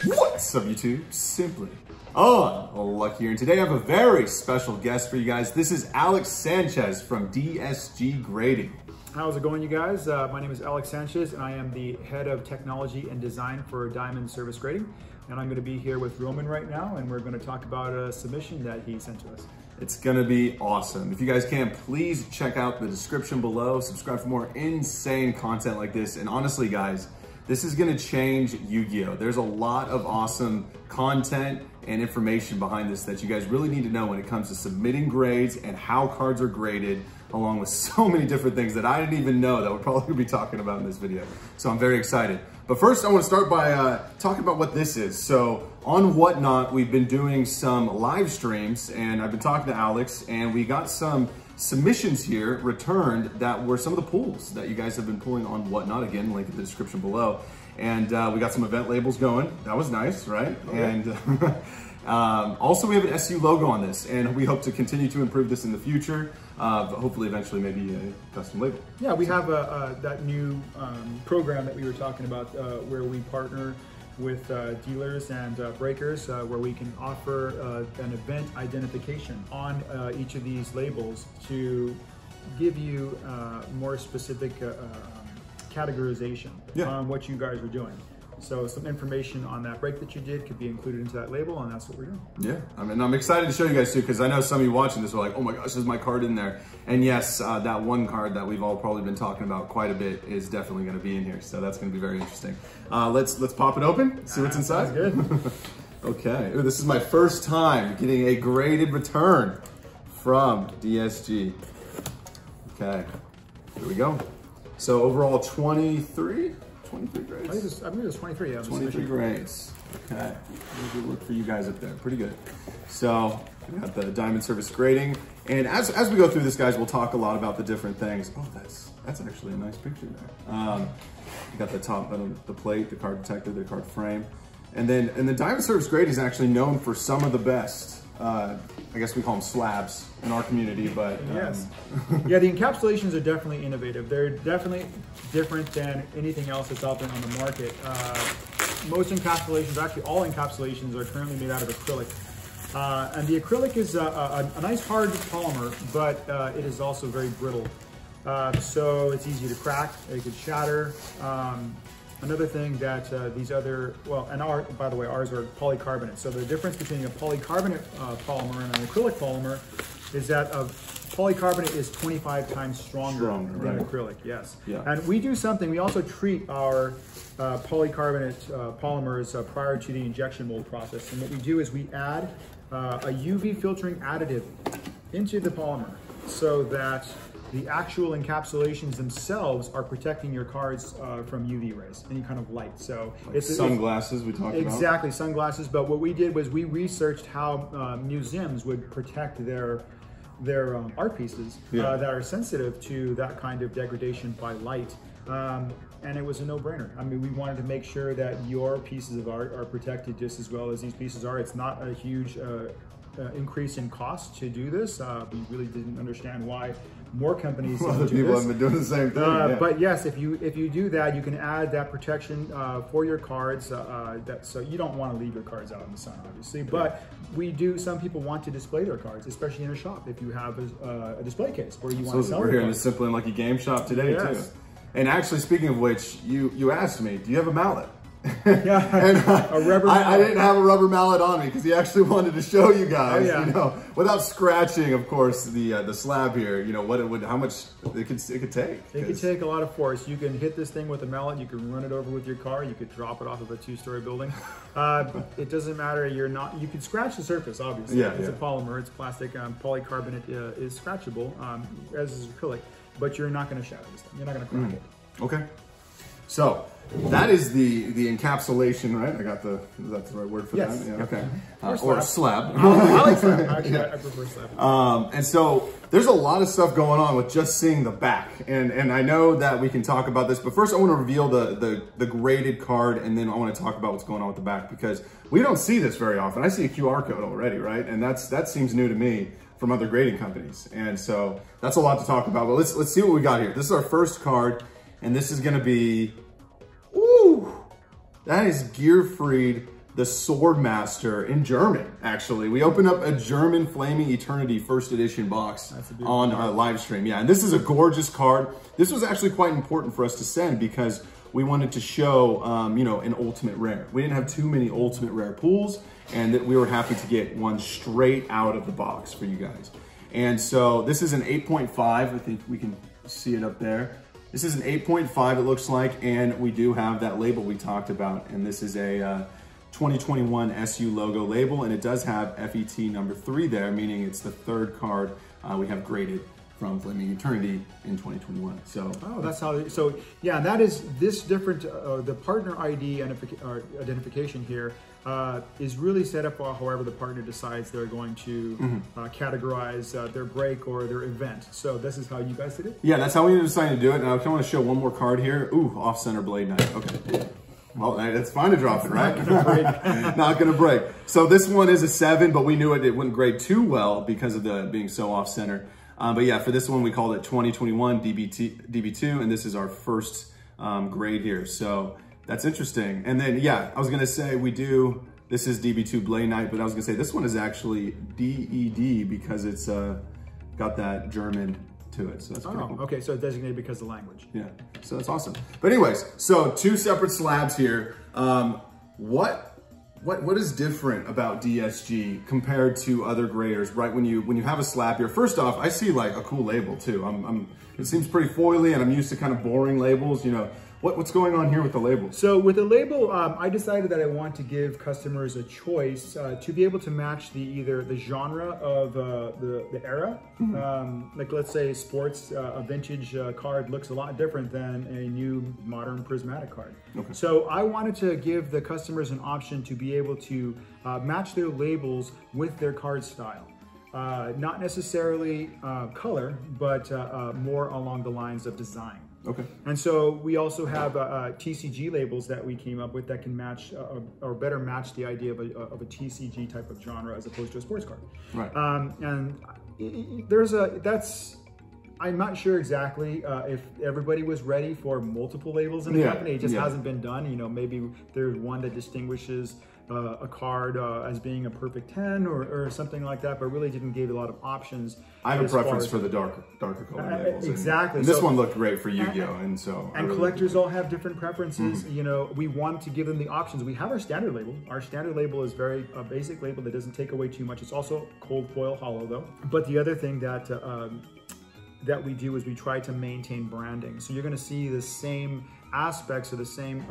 What's up, YouTube? SimplyUnlucky here, and today I have a very special guest for you guys. This is Alex Sanchez from DSG Grading. How's it going, you guys? My name is Alex Sanchez, and I am the head of technology and design for Diamond Service Grading. And I'm going to be here with Roman right now, and we're going to talk about a submission that he sent to us. It's going to be awesome. If you guys can, please check out the description below. Subscribe for more insane content like this. And honestly, guys, this is going to change Yu-Gi-Oh! There's a lot of awesome content and information behind this that you guys really need to know when it comes to submitting grades and how cards are graded, along with so many different things that I didn't even know that we're probably be talking about in this video. So I'm very excited. But first I want to start by talking about what this is. So on Whatnot, we've been doing some live streams, and I've been talking to Alex, and we got some submissions here returned that were some of the pulls that you guys have been pulling on Whatnot. Again, link in the description below. And we got some event labels going. That was nice, right? Okay. And also we have an SU logo on this, and we hope to continue to improve this in the future, but hopefully eventually maybe a custom label. Yeah, we have that new program that we were talking about where we partner with dealers and breakers where we can offer an event identification on each of these labels to give you more specific categorization on what you guys are doing. So some information on that break that you did could be included into that label, and that's what we're doing. Yeah, I mean, I'm excited to show you guys too, because I know some of you watching this are like, oh my gosh, is my card in there? And yes, that one card that we've all probably been talking about quite a bit is definitely going to be in here. So that's going to be very interesting. Let's pop it open, see what's inside. Sounds good. Okay, ooh, this is my first time getting a graded return from DSG. Okay, here we go. So overall 23 grades? I believe it's 23, yeah. 23 grades. Okay, good look for you guys up there. Pretty good. So we got the Diamond Service Grading, and as we go through this, guys, we'll talk a lot about the different things. Oh, that's actually a nice picture there. You got the top, the plate, the card protector, the card frame, and the Diamond Service Grading is actually known for some of the best. I guess we call them slabs in our community, but yes. Yeah, the encapsulations are definitely innovative. They're definitely different than anything else that's out there on the market. Most encapsulations, actually all encapsulations, are currently made out of acrylic. And the acrylic is a nice hard polymer, but it is also very brittle. So it's easy to crack, it could shatter. Another thing that these other, by the way, ours are polycarbonate. So the difference between a polycarbonate polymer and an acrylic polymer is that polycarbonate is 25 times stronger than acrylic, yes. Yeah. And we do something, we also treat our polycarbonate polymers prior to the injection mold process. And what we do is we add a UV filtering additive into the polymer so that the actual encapsulations themselves are protecting your cards from UV rays, any kind of light. So like it's sunglasses we talked about. Exactly, sunglasses. But what we did was we researched how museums would protect their art pieces that are sensitive to that kind of degradation by light. And it was a no-brainer. I mean, we wanted to make sure that your pieces of art are protected just as well as these pieces are. It's not a huge increase in cost to do this. We really didn't understand why more companies other people have been doing the same thing. But yes, if you do that, you can add that protection for your cards. So you don't want to leave your cards out in the sun, obviously. But we do. Some people want to display their cards, especially in a shop. If you have a display case where you want to sell. We're here in the SimplyUnlucky game shop today too. And actually, speaking of which, you asked me, do you have a mallet? Yeah, and a rubber mallet. I didn't have a rubber mallet on me because he actually wanted to show you guys, you know, without scratching, of course, the slab here, you know, how much it could take. It could take a lot of force. You can hit this thing with a mallet, you can run it over with your car, you could drop it off of a 2-story building. It doesn't matter, you could scratch the surface, obviously. It's a polymer, it's plastic, polycarbonate is scratchable, as is acrylic, but you're not gonna shatter this thing, you're not gonna crack it. Okay. So that is the encapsulation, right? That's the right word for that? Yeah, okay. Or slab. I like slab, actually, I prefer slab. And so there's a lot of stuff going on with just seeing the back. And I know that we can talk about this, but first I want to reveal the graded card, and then I want to talk about what's going on with the back, because we don't see this very often. I see a QR code already, right? And that seems new to me from other grading companies. And so that's a lot to talk about, but let's see what we got here. This is our first card. And this is gonna be, ooh, that is gear-freed the Swordmaster in German, actually. We opened up a German Flaming Eternity first edition box on our live stream. Yeah, and this is a gorgeous card. This was actually quite important for us to send because we wanted to show, you know, an ultimate rare. We didn't have too many ultimate rare pools, and that we were happy to get one straight out of the box for you guys. And so this is an 8.5. I think we can see it up there. This is an 8.5, it looks like, and we do have that label we talked about, and this is a 2021 SU logo label, and it does have FET number 3 there, meaning it's the 3rd card we have graded from Flaming Eternity in 2021. So that's how. So yeah, that is this different. The partner ID identification here is really set up however the partner decides they're going to categorize their break or their event. So this is how you guys did it. Yeah, that's how we decided to do it. And I kind of want to show one more card here. Ooh, off center blade knight. Okay. Well, it's fine to drop it, right? Not gonna break. So this one is a 7, but we knew it wouldn't grade too well because of the being so off center. But yeah, for this one, we called it 2021 DB2, and this is our first grade here. So that's interesting. And then, yeah, I was gonna say this is DB2 Blade Knight, but I was gonna say this one is actually DED because it's got that German to it. So that's pretty cool. Okay, so it's designated because of the language. Yeah, so that's awesome. But anyways, so 2 separate slabs here. What is different about DSG compared to other graders, right? When you have a slab here, first off, I see like a cool label too. It seems pretty foily, and I'm used to kind of boring labels, you know. What's going on here with the label? So with the label, I decided that I want to give customers a choice to be able to match either the genre of the era. Like let's say sports, a vintage card looks a lot different than a new modern prismatic card. Okay. So I wanted to give the customers an option to be able to match their labels with their card style. Not necessarily color, but more along the lines of design. Okay. And so we also have TCG labels that we came up with that can match or better match the idea of a TCG type of genre as opposed to a sports card. Right. And I'm not sure exactly if everybody was ready for multiple labels in the company. It just hasn't been done. You know, maybe there's one that distinguishes a card as being a perfect 10 or something like that, but really didn't give a lot of options. I have a preference for the darker color labels. Exactly. And this one looked great for Yu-Gi-Oh! And collectors all have different preferences. You know, we want to give them the options. We have our standard label. Our standard label is very basic label that doesn't take away too much. It's also cold foil hollow though. But the other thing that we do is we try to maintain branding. So you're gonna see the same aspects or the same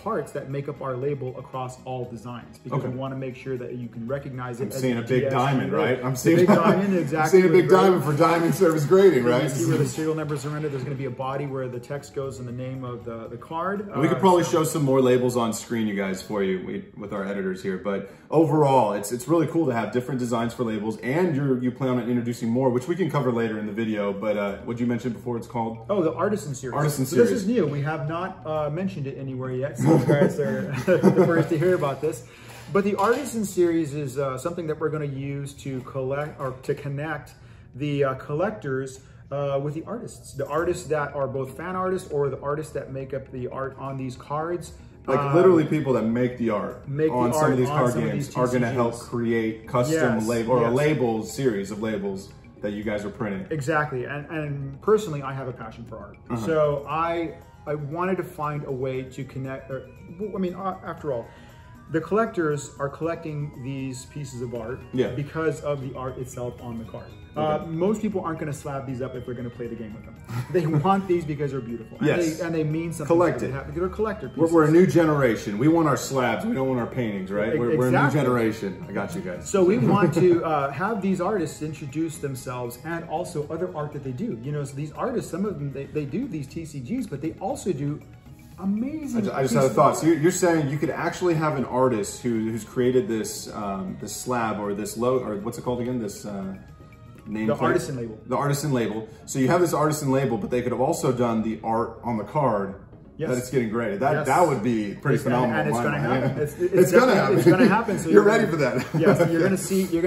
parts that make up our label across all designs, because we want to make sure that you can recognize it. I'm seeing a big diamond, right? I'm seeing a big diamond, exactly. I'm seeing a big diamond for diamond service grading, right? You see where the serial numbers are entered. There's going to be a body where the text goes in the name of the card. We could probably show some more labels on screen, you guys, for you with our editors here. But overall, it's really cool to have different designs for labels, and you plan on introducing more, which we can cover later in the video. But what you mentioned before, it's called? Oh, the Artisan Series. Artisan Series. This is new. We have not mentioned it anywhere yet, so you guys are the first to hear about this. But the Artisan Series is something that we're going to use to collect or to connect the collectors with the artists that are both fan artists or the artists that make up the art on these cards. Like literally people that make the art on some of these card games are going to help create custom label or a label series of labels that you guys are printing. Exactly, and personally, I have a passion for art, so I wanted to find a way to connect. I mean, after all, the collectors are collecting these pieces of art because of the art itself on the card. Most people aren't going to slab these up if they're going to play the game with them. They want these because they're beautiful. And they mean something. Collected. They're collector pieces. We're a new generation. We want our slabs. We don't want our paintings, right? We're a new generation. I got you guys. So we want to have these artists introduce themselves and also other art that they do. You know, so these artists, some of them, they do these TCGs, but they also do amazing. I just had a thought. So you're saying you could actually have an artist who's created this this slab or this logo, or what's it called again? This name. The artisan label. The artisan label. So you have this artisan label, but they could have also done the art on the card. That it's getting graded. That would be pretty phenomenal. And it's going to happen. It's going to happen. It's going to happen. So you're ready for that. Yes, you're going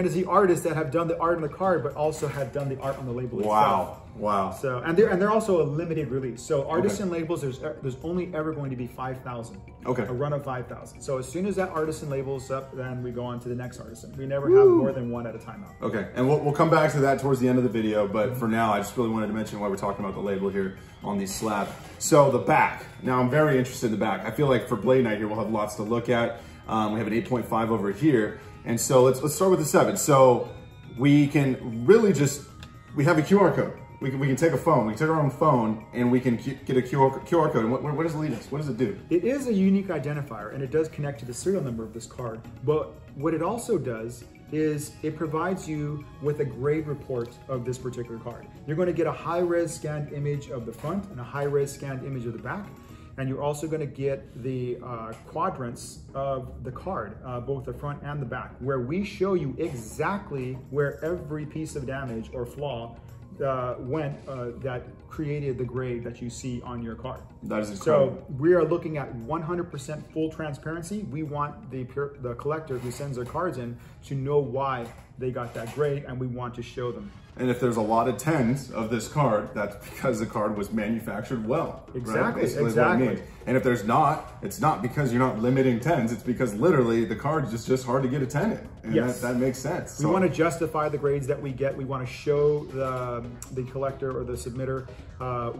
to see artists that have done the art on the card, but also have done the art on the label itself. Wow. So and they're also a limited release. So artisan labels, there's only ever going to be 5,000. Okay. A run of 5,000. So as soon as that artisan label's up, then we go on to the next artisan. We never have more than one at a time out. Okay, and we'll come back to that towards the end of the video, but for now, I just really wanted to mention why we're talking about the label here on these slabs. So the back, now I'm very interested in the back. I feel like for Blade Night here, we'll have lots to look at. We have an 8.5 over here. And so let's start with the 7. So we can really we have a QR code. We can take a phone, we can take our own phone, and we can get a QR code. And what does it lead us? What does it do? It is a unique identifier, and it does connect to the serial number of this card. But what it also does is it provides you with a grade report of this particular card. You're going to get a high-res scanned image of the front and a high-res scanned image of the back. And you're also going to get the quadrants of the card, both the front and the back, where we show you exactly where every piece of damage or flaw went that created the grade that you see on your card. That is incredible. So we are looking at 100% full transparency. We want the collector who sends their cards in to know why they got that grade, and we want to show them. And if there's a lot of 10s of this card, that's because the card was manufactured well. Exactly, right? exactly. What it means. And if there's not, it's not because you're not limiting 10s, it's because literally the card is just hard to get a 10 in. And yes. that makes sense. We want to justify the grades that we get. We want to show the collector or the submitter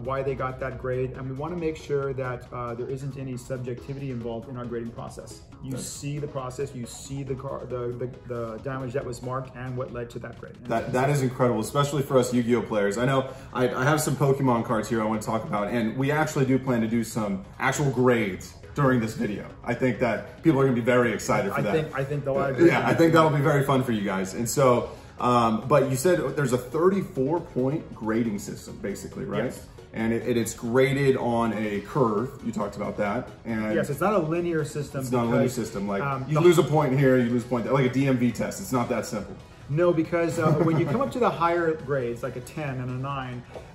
why they got that grade. And we want to make sure that there isn't any subjectivity involved in our grading process. You see the process, you see the damage that was marked and what led to that grade. That is incredible, especially for us Yu-Gi-Oh players. I know I have some Pokemon cards here I want to talk about, and we actually do plan to do some actual grades during this video. I think that people are going to be very excited for that. I think they'll agree. Yeah, I think that'll be very fun for you guys. And so, but you said there's a 34-point grading system, basically, right? Yes. And it's graded on a curve. You talked about that. And yes, it's not a linear system. It's not a linear system. Like you lose a point here, you lose a point there, like a DMV test. It's not that simple. No, because when you come up to the higher grades, like a 10 and a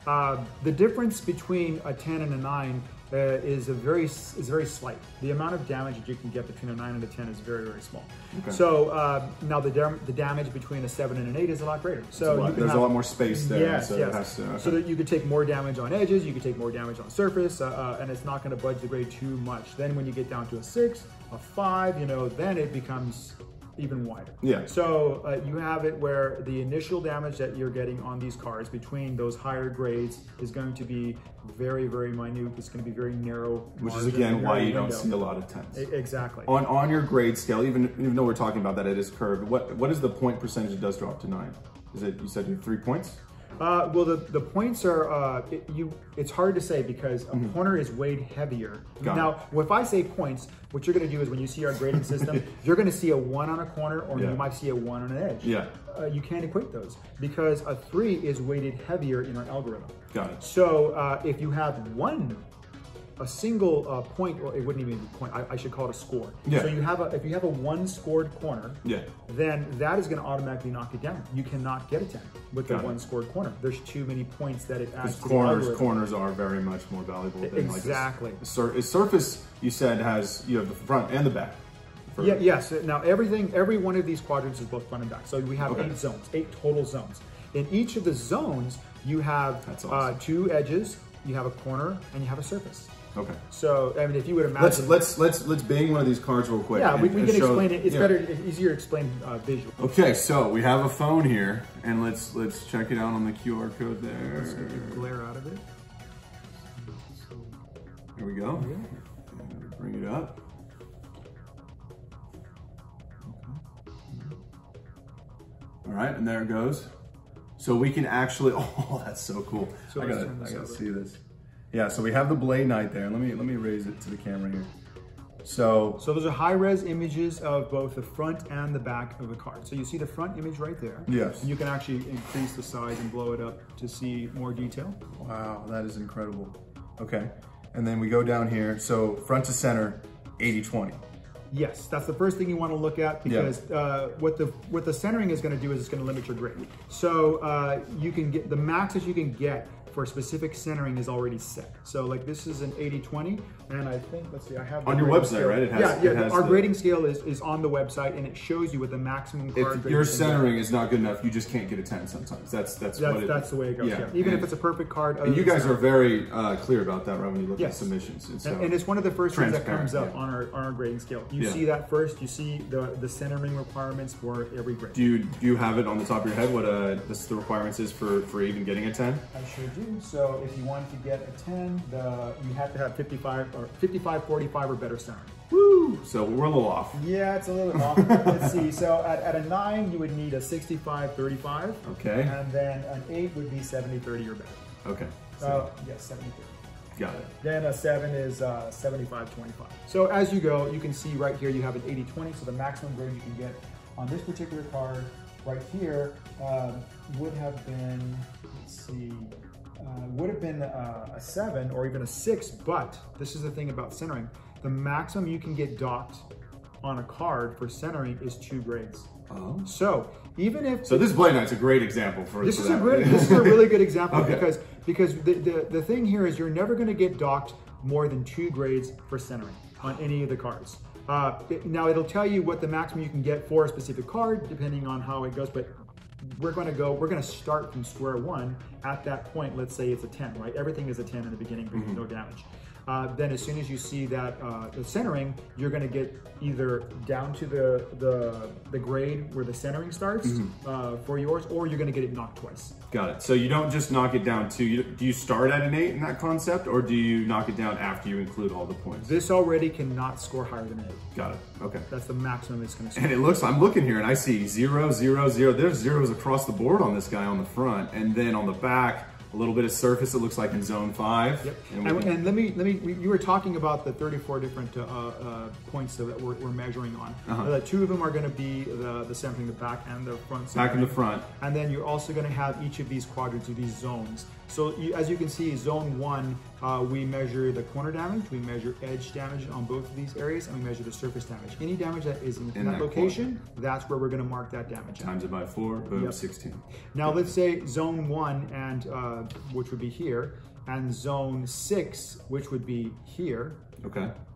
9, the difference between a 10 and a 9 is very slight. The amount of damage that you can get between a 9 and a 10 is very, very small. Okay. So now the damage between a 7 and an 8 is a lot greater. So there's a lot more space there. Yes, so yes. So that you could take more damage on edges, you could take more damage on surface, and it's not going to budge the grade too much. Then when you get down to a 6, a 5, then it becomes even wider. Yeah. So you have it where the initial damage that you're getting on these cards between those higher grades is going to be very, very minute. It's going to be very narrow. Which is again why you don't see a lot of 10s. Exactly. On your grade scale, even though we're talking about that it is curved, what is the point percentage it does drop to 9? Is it, you said you have 3 points? Well, the points are, it's hard to say because a corner is weighed heavier. Now, if I say points, what you're going to do is when you see our grading system, you're going to see a 1 on a corner or you might see a 1 on an edge. Yeah. You can't equate those because a 3 is weighted heavier in our algorithm. Got it. So if you have a single point, or it wouldn't even be a point, I should call it a score. Yeah. So if you have a 1 scored corner, then that is going to automatically knock it down. You cannot get a 10 with the 1 scored corner. There's too many points that it adds to the algorithm. Corners are very much more valuable than exactly. Like surface, you said, you have the front and the back. Yes. Now every one of these quadrants is both front and back. So we have 8 zones, 8 total zones. In each of the zones, you have awesome. 2 edges, you have a corner, and you have a surface. Okay. So I mean, if you would imagine, let's bang one of these cards real quick. Yeah, we can explain it. It's better, it's easier to explain visually. Okay, so we have a phone here, and let's check it out on the QR code there. Let's get the glare out of it. Here we go. Bring it up. All right, and there it goes. So we can actually, oh, that's so cool. So I gotta see this. Yeah, so we have the Blade Knight there. Let me raise it to the camera here. So those are high-res images of both the front and the back of the card. So you see the front image right there. Yes. And you can actually increase the size and blow it up to see more detail. Wow, that is incredible. Okay, and then we go down here. So front to center, 80-20. Yes, that's the first thing you want to look at because what the centering is going to do is it's going to limit your grade. So you can get the max that you can get for specific centering is already set. So like this is an 80-20, and I think, let's see, I have on your website, scale. right? It has, yeah, it has our grading scale is on the website, and it shows you what the maximum card if your centering is not good enough, you just can't get a 10 sometimes. That's the way it goes. Yeah. Even if it's a perfect card. And you guys are very clear about that, right? When you look at submissions, and it's one of the first things that comes up on our grading scale. You see that first. You see the centering requirements for every grade. Do you have it on the top of your head? What the requirements is for even getting a 10? I sure do. So if you want to get a 10, you have to have 55, 45 or better centering. Woo! So we're a little off. Yeah, it's a little off. Let's see. So at a 9, you would need a 65, 35. Okay. And then an 8 would be 70, 30 or better. Okay. Yes, 70, 30. Got it. Then a 7 is 75, 25. So as you go, you can see right here you have an 80-20. So the maximum grade you can get on this particular card right here would have been, let's see, would have been a 7 or even a 6. But this is the thing about centering. The maximum you can get docked on a card for centering is 2 grades. Oh. So even if this Blade Knight's a great example for this. This is a really good example okay. because the thing here is you're never going to get docked more than 2 grades for centering on any of the cards. Now it'll tell you what the maximum you can get for a specific card depending on how it goes, but we're going to start from square one at that point. Let's say it's a 10, right? Everything is a 10 in the beginning because no damage. Then as soon as you see that the centering, you're going to get either down to the grade where the centering starts for yours, or you're going to get it knocked twice. Got it. So you don't just knock it down to, do you start at an 8 in that concept, or do you knock it down after you include all the points? This already cannot score higher than an 8. Got it. Okay. That's the maximum it's going to score. And it looks, I'm looking here and I see 0, 0, 0. There's zeros across the board on this guy on the front, and then on the back, a little bit of surface, it looks like in zone 5. Yep. And let me, you were talking about the 34 different points that we're measuring on. 2 of them are going to be the centering, the back and the front centering. Back and the front. And then you're also going to have each of these quadrants or these zones. So as you can see, zone 1, we measure the corner damage, we measure edge damage on both of these areas, and we measure the surface damage. Any damage that is in that location, that's where we're going to mark that damage. Times it by 4, boom, 16. Now let's say zone 1 and which would be here, and zone 6, which would be here,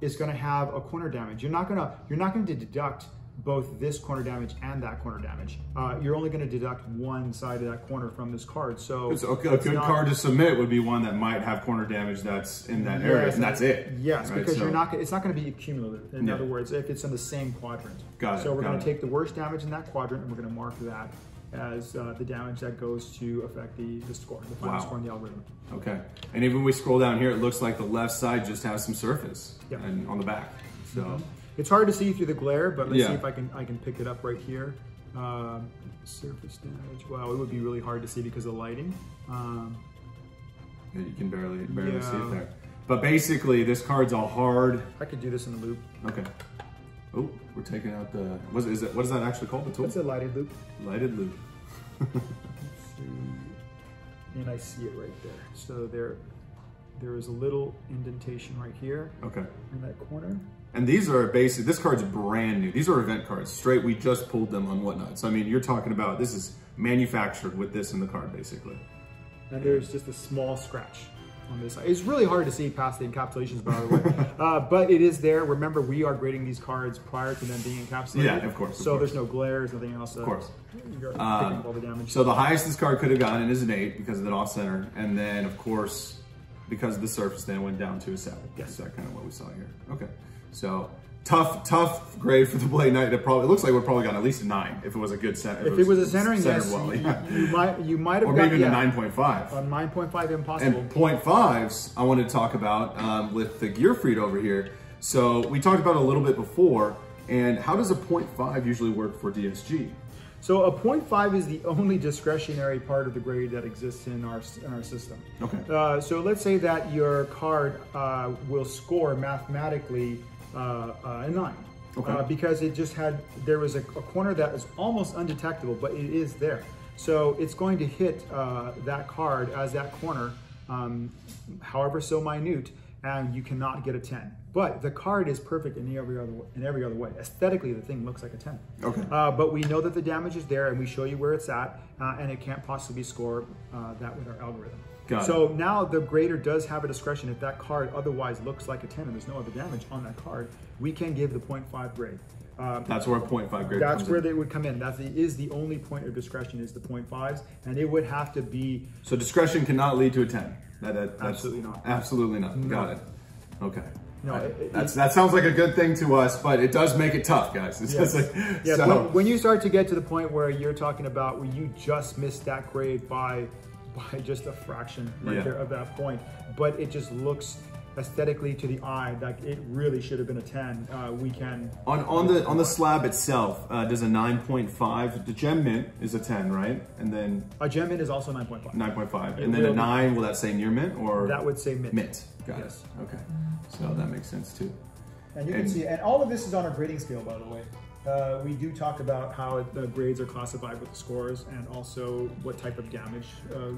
is going to have a corner damage. You're not going to deduct both this corner damage and that corner damage. You're only going to deduct one side of that corner from this card. So a good card to submit would be one that might have corner damage that's in that area, and that's it. Yes, right? Because it's not going to be cumulative. In other words, if it's in the same quadrant. Got it. So we're going to take the worst damage in that quadrant, and we're going to mark that as the damage that goes to affect the score, the final score in the algorithm. Okay. And even when we scroll down here, it looks like the left side just has some surface and on the back. So it's hard to see through the glare, but let's see if I can pick it up right here. Surface damage. Wow, it would be really hard to see because of lighting. You can barely see it there. But basically, this card's all hard. I could do this in a loop. Okay. Oh, we're taking out the, what is that actually called, the tool? It's a lighted loop. Lighted loop. Let's see. And I see it right there. So there is a little indentation right here. Okay. In that corner. And these are basic, this card's brand new. These are event cards, straight, we just pulled them on Whatnot. So I mean, you're talking about, this is manufactured with this in the card, basically. And there's just a small scratch on this side. It's really hard to see past the encapsulations, by the way. But it is there. Remember, we are grading these cards prior to them being encapsulated. Yeah, of course. So there's no glare, there's nothing else. Of course. You're picking up all the damage. So the highest this card could have gotten is an 8 because of that off center. And then, of course, because of the surface, then it went down to a 7. Yes. That's kind of what we saw here. Okay. So tough grade for the Blade Knight. It looks like we'd probably gotten at least a 9 if it was a good center. If it was a centering, yes, well, you might have or gotten maybe a 9.5. A 9.5 impossible. And 0.5s I wanted to talk about with the Gear Freed over here. So we talked about it a little bit before. And how does a 0.5 usually work for DSG? So a 0.5 is the only discretionary part of the grade that exists in our system. Okay. So let's say that your card will score mathematically a 9. Okay. Because there was a corner that is almost undetectable, but it is there. So it's going to hit that card as that corner, however so minute, and you cannot get a 10. But the card is perfect in every other way. Aesthetically, the thing looks like a 10. Okay. But we know that the damage is there, and we show you where it's at, and it can't possibly score that with our algorithm. Got so now the grader does have a discretion. If that card otherwise looks like a 10 and there's no other damage on that card, we can give the 0.5 grade. That's where a 0.5 grade That's comes where in. they would come in. That is the only point of discretion is the 0.5s, and it would have to be. So discretion cannot lead to a 10. That's Absolutely not. Absolutely not. No. Got it. Okay. No, that sounds like a good thing to us, but it does make it tough, guys. It's yes. just like, yes. so. When you start to get to the point where you're talking about where you just missed that grade by just a fraction right there of that point, but it just looks aesthetically to the eye that it really should have been a 10. We can on the slab itself. Does a 9.5? The gem mint is a 10, right? And then a gem mint is also 9.5. 9.5, and then a 9. Will that say near mint or that would say mint? Mint. Got yes. it. Okay. So that makes sense too. And you can see, and all of this is on a grading scale, by the way. We do talk about how the grades are classified with the scores, and also what type of damage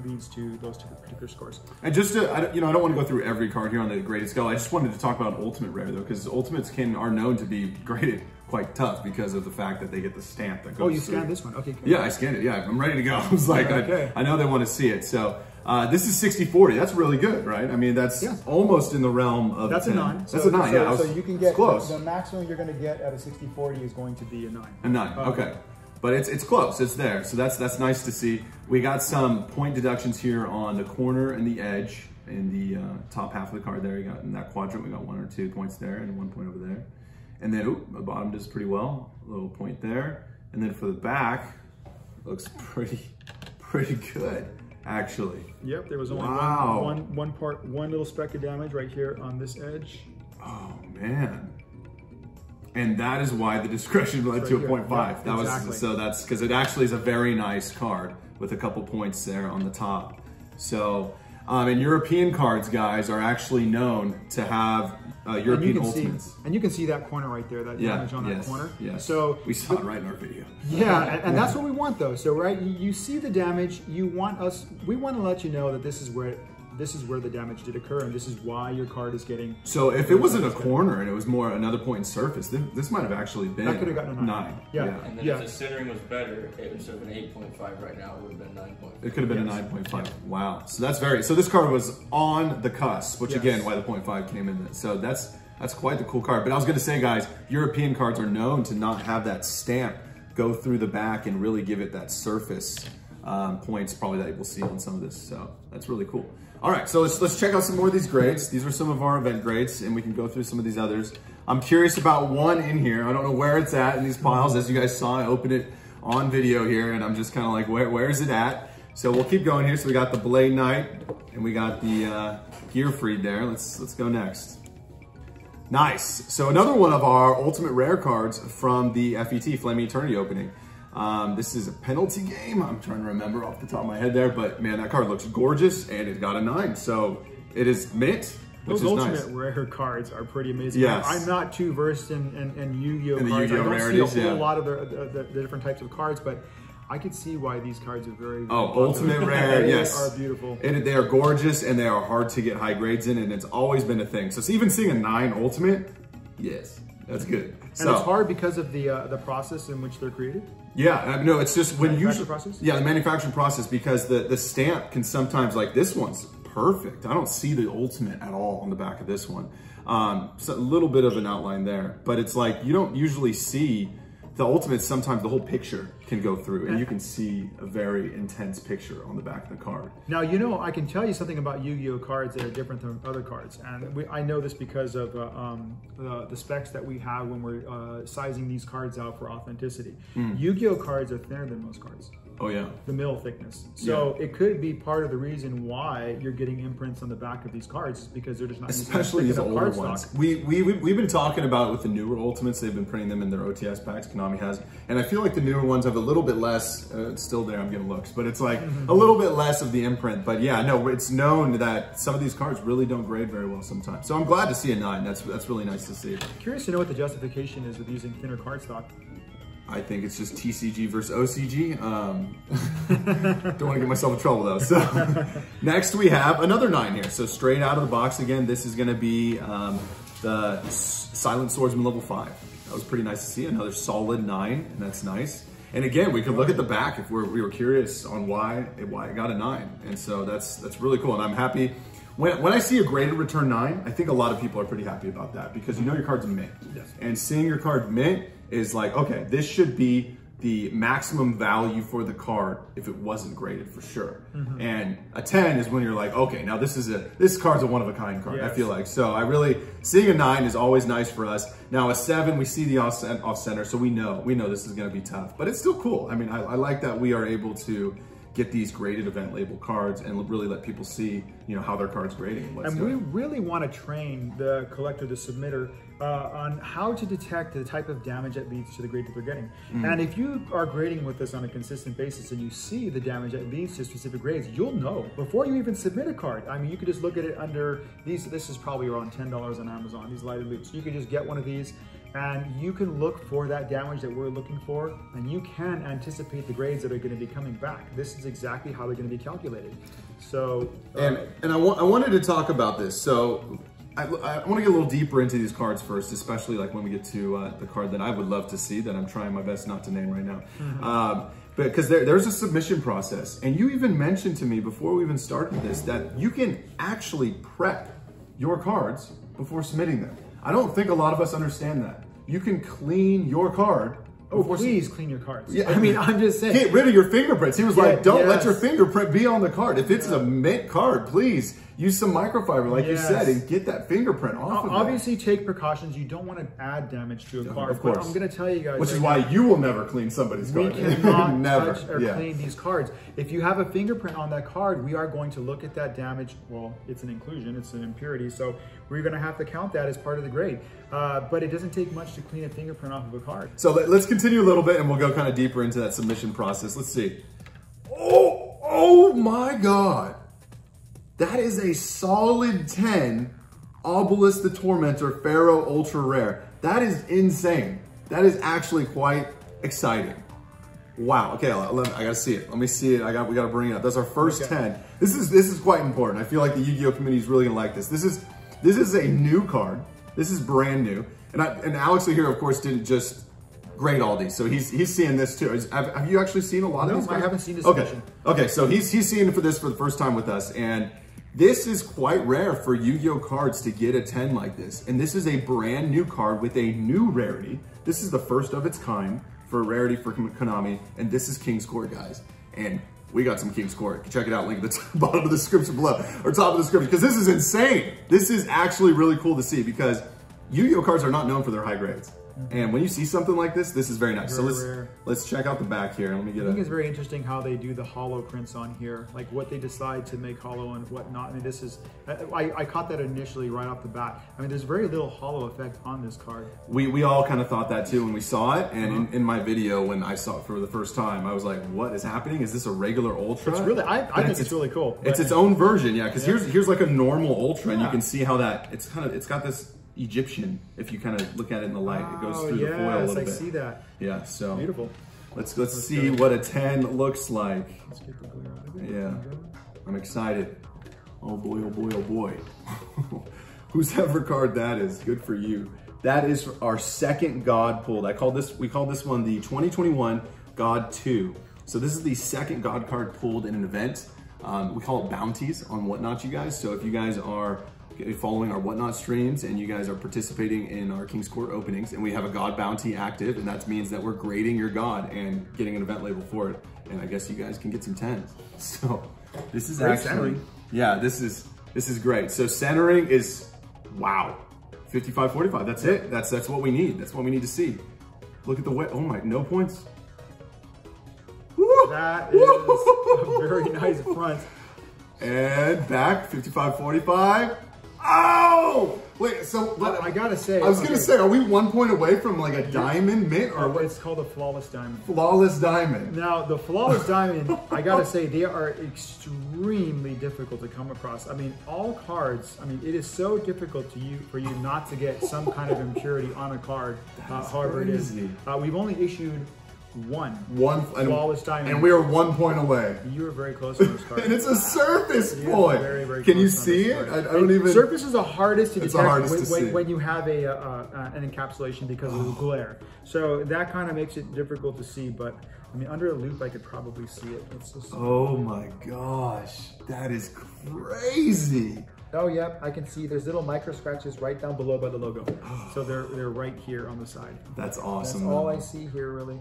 leads to those particular scores. And just to, I don't want to go through every card here on the graded scale. I just wanted to talk about Ultimate Rare though, because Ultimates are known to be graded quite tough because of the fact that they get the stamp that goes. Oh, you through. scanned this one? Okay. Yeah, I scanned it. Yeah, I'm ready to go. I was like, okay. I know they want to see it. So this is 60/40. That's really good, right? I mean, that's almost in the realm of. That's 10. a 9. That's a 9. Yeah, so you can get close. The maximum you're going to get at a 60/40 is going to be a 9. A 9. Okay. But it's close, it's there. So that's nice to see. We got some point deductions here on the corner and the edge in the top half of the card there. You got in that quadrant, we got 1 or 2 points there and 1 point over there. And then the bottom does pretty well, a little point there. And then for the back, looks pretty good, actually. Yep, there was only one little speck of damage right here on this edge. Oh man. And that is why the discretion led to a 0.5. Yeah, that exactly. was so that's because it actually is a very nice card with a couple points there on the top. So and European cards, guys, are actually known to have European ultimates. And you can see that corner right there, that damage on that corner. Yes. So we saw it right in our video. Yeah, and that's what we want though. So you see the damage. We want to let you know that this is where the damage did occur, and this is why your card is getting. So if it wasn't a corner and it was more another point in surface, this might have actually been. That could have gotten a 9. Yeah. And then if the centering was better, instead of an 8.5 right now, it would have been 9.5. It could have been a 9.5. Wow. So that's so this card was on the cusp, which again, why the 0.5 came in. So that's quite the cool card. But I was gonna say, guys, European cards are known to not have that stamp go through the back and really give it that surface points probably that we'll see on some of this. So that's really cool. All right, so let's check out some more of these grades. These are some of our event grades, and we can go through some of these others. I'm curious about one in here. I don't know where it's at in these piles. As you guys saw, I opened it on video here, and I'm just kind of like, where is it at? So we'll keep going here. So we got the Blade Knight, and we got the Gear Freed there. Let's go next. Nice. So another one of our Ultimate Rare cards from the FET, Flaming Eternity opening. This is a penalty game. I'm trying to remember off the top of my head there, but man, that card looks gorgeous and it got a 9. So it is mint, which Those is Ultimate nice. Rare cards are pretty amazing. Yes. I'm not too versed in Yu-Gi-Oh cards. Yu-Gi-Oh I don't rarities, see a whole lot of the different types of cards, but I could see why these cards are very popular. Ultimate Rare, yes. They are beautiful. They are gorgeous and they are hard to get high grades in, and it's always been a thing. So even seeing a 9 Ultimate, yes, that's good. And it's hard because of the process in which they're created? Yeah, no, it's just when you process? Yeah, the manufacturing process, because the stamp can sometimes, like this one's perfect. I don't see the Ultimate at all on the back of this one. So a little bit of an outline there, but it's like you don't usually see the Ultimate. Sometimes the whole picture can go through and you can see a very intense picture on the back of the card. Now, I can tell you something about Yu-Gi-Oh cards that are different than other cards. And I know this because of the specs that we have when we're sizing these cards out for authenticity. Yu-Gi-Oh cards are thinner than most cards. Oh yeah. The middle thickness. So it could be part of the reason why you're getting imprints on the back of these cards, is because they're just not especially these older ones. We've been talking about it with the newer Ultimates. They've been printing them in their OTS packs. Konami has, and I feel like the newer ones have a little bit less. It's still there. I'm getting looks, but it's like a little bit less of the imprint. But yeah, no, it's known that some of these cards really don't grade very well sometimes. So I'm glad to see a 9. That's really nice to see. Curious to know what the justification is with using thinner cardstock. I think it's just TCG versus OCG. Don't want to get myself in trouble though. So next we have another 9 here. So straight out of the box again, this is going to be the Silent Swordsman level 5. That was pretty nice to see. Another solid 9, and that's nice. And again, we could look at the back if we were curious on why it got a 9. And so that's really cool. And I'm happy. When I see a graded return 9, I think a lot of people are pretty happy about that because you know your card's mint. Yes. And seeing your card mint is like, okay, this should be the maximum value for the card if it wasn't graded for sure. And a 10 is when you're like, okay, now this card's a one-of-a-kind card, yes. I feel like. So seeing a 9 is always nice for us. Now a 7, we see the off center, so we know this is gonna be tough, but it's still cool. I mean, I like that we are able to get these graded event label cards and really let people see, how their card's grading. And we really want to train the collector, the submitter, on how to detect the type of damage that leads to the grade that they're getting. And if you are grading with us on a consistent basis and you see the damage that leads to specific grades, you'll know before you even submit a card. I mean, you could just look at it under these. This is probably around $10 on Amazon, these lighted loops. You could just get one of these and you can look for that damage that we're looking for, and you can anticipate the grades that are going to be coming back. This is exactly how they're going to be calculated. So, and I wanted to talk about this. So I want to get a little deeper into these cards first, especially like when we get to the card that I would love to see that I'm trying my best not to name right now. But because there's a submission process, and you even mentioned to me before we even started this that you can actually prep your cards before submitting them. I don't think a lot of us understand that. You can clean your card. Oh, please clean your cards. Yeah, I mean, I'm just saying. Get rid of your fingerprints. He was like, don't let yes. your fingerprint be on the card. If it's a mint card, please use some microfiber, like you said, and get that fingerprint off of it. Obviously, take precautions. You don't want to add damage to a card. Of course. But I'm going to tell you guys. Which is why you will never clean somebody's card. We cannot never touch or clean these cards. If you have a fingerprint on that card, we are going to look at that damage. Well, it's an inclusion, it's an impurity, so we're going to have to count that as part of the grade. But it doesn't take much to clean a fingerprint off of a card. So let's continue a little bit, and we'll go kind of deeper into that submission process. Let's see. Oh my God. That is a solid 10 Obelisk the Tormentor Pharaoh Ultra Rare. That is insane. That is actually quite exciting. Wow. Okay, I gotta see it. Let me see it. We gotta bring it up. That's our first 10. This is quite important. I feel like the Yu-Gi-Oh community is really gonna like this. This is a new card. This is brand new. And Alex here, of course, didn't just grade all these, so he's seeing this too. Have you actually seen a lot of these cards? I haven't seen this submission. Okay, so he's seeing it for the first time with us, and this is quite rare for Yu-Gi-Oh cards to get a 10 like this. And this is a brand new card with a new rarity. This is the first of its kind for a rarity for Konami, and this is King's Court, guys. And we got some King's Court. Check it out, link at the bottom of the description below, or top of the description, because this is insane. This is actually really cool to see because Yu-Gi-Oh cards are not known for their high grades. And when you see something like this, this is very nice. So let's check out the back here. Let me get I think it's very interesting how they do the hollow prints on here, like what they decide to make hollow and what not. I mean, this is, I caught that initially right off the bat. I mean, there's very little hollow effect on this card. We all kind of thought that too when we saw it. And in my video, when I saw it for the first time, I was like, what is happening? Is this a regular Ultra? It's really, I think it's really cool. It's its own version, yeah. Because here's like a normal Ultra, and you can see how that, it's got this Egyptian, if you kind of look at it in the light, it goes through the foil a little bit. I see that. Yeah, so beautiful. Let's see what a 10 looks like. Let's get the glare out of it. Yeah, I'm excited. Oh boy, oh boy, oh boy. Whose ever card that is, good for you. That is our second God pulled. We call this one the 2021 God 2. So this is the second God card pulled in an event. We call it bounties on Whatnot, you guys. So if you guys are following our Whatnot streams and you guys are participating in our King's Court openings, and we have a God bounty active, and that means that we're grading your God and getting an event label for it. And I guess you guys can get some 10s. So this is great actually centering. Yeah, this is great. So centering is, wow, 55-45. That's it. That's what we need. That's what we need to see. Look at the way. Oh my, no points. That is a very nice front. And back, 55-45. Oh! Wait, so I gotta say, I was gonna say, are we 1 point away from like a diamond mint, or what? It's called a flawless diamond. Flawless diamond. Now, the flawless diamond, I gotta say, they are extremely difficult to come across. I mean, all cards. I mean, it is so difficult for you not to get some kind of impurity on a card. However, crazy. it is. We've only issued One flawless diamond. And we are 1 point away. You were very close on those cards. And it's a surface point. Very, very Can you close see it? I don't even. Surface is the hardest to detect when you have an encapsulation because of the glare. So that kind of makes it difficult to see. But I mean, under a loop, I could probably see it. It's just, oh my gosh, that is crazy. Oh, yep, I can see there's little micro scratches right down below by the logo. So they're right here on the side. That's awesome. That's all I see here, really.